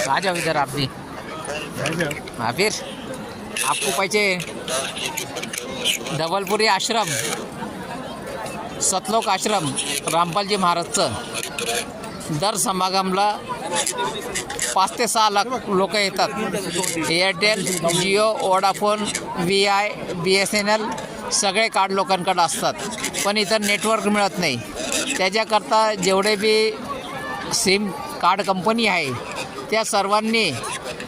आ जाओ इधर आप भी। हाँ फिर आपको पाहिजे धवलपुरी आश्रम, सतलोक आश्रम रामपालजी महाराजचं दर समागमला 5 ते 6 लाख लोक येतात। Airtel, Jio, Vodafone, VI, BSNL सगळे कार्ड लोकांकडे असतात, पण इथं नेटवर्क मिळत नाही। त्याच्याकरता जेवढे बी सिम कार्ड कंपनी आहे त्या सर्वांनी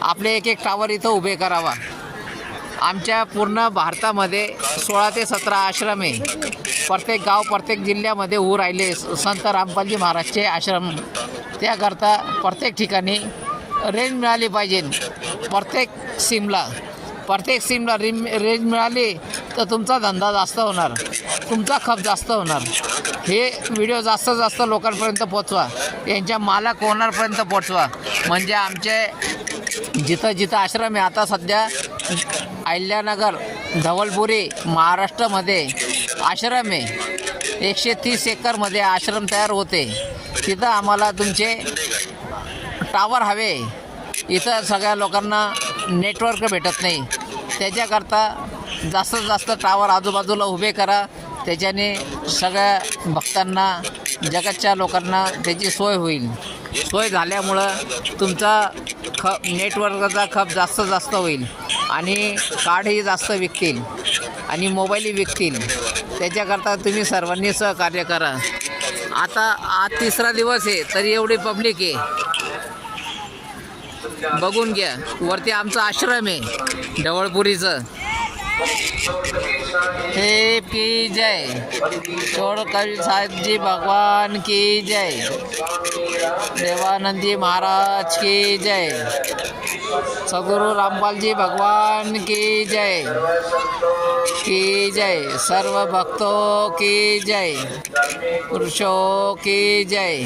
आपले एक टावर इथं उभे करावा। आमच्या पूर्ण भारतामध्ये 16 ते 17 आश्रम आहे। प्रत्येक गाव प्रत्येक जिल्ह्यामध्ये उभे राहिले संत रामपालजी महाराजचे आश्रम। त्याकरता प्रत्येक ठिकाणी रेंज मिळाली पाहिजे। प्रत्येक सिमला रेंज मिळाली तर तुमचा धंदा जास्त होणार, तुमचा खप जास्त होणार। हे व्हिडिओ जास्त लोकांपर्यंत पोचवा, यांच्या मालक ओनरपर्यंत पोचवा, म्हणजे आमचे जिथं आश्रम आहे आता सध्या अहिल्यानगर धवलपुरी महाराष्ट्रामध्ये आश्रम आहे। 130 एकरमध्ये आश्रम तयार होते। तिथं आम्हाला तुमचे टावर हवे। इथं सगळ्या लोकांना नेटवर्क भेटत नाही, त्याच्याकरता जास्त टावर आजूबाजूला उभे करा। त्याच्याने सगळ्या भक्तांना, जगाच्या लोकांना त्याची सोय होईल। सोय झाल्यामुळं तुमचा नेटवर्कचा खप जास्त होईल आणि कार्डही जास्त विकतील आणि मोबाईलही विकतील। त्याच्याकरता तुम्ही सर्वांनी सहकार्य करा। आता आज 3रा दिवस आहे तरी एवढी पब्लिक आहे, बघून घ्या। वरती आमचा आश्रम आहे ढवळपुरीचं। हे की जय, चोडकरी साहेबजी भगवान की जय, देवानंदी महाराज की जय, सद्गुरु रामपालजी भगवान की जय सर्व भक्तों की जय, पुरुषों की जय,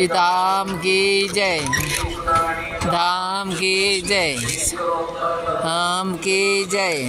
धाम की जय, धाम की जय, धाम की जय।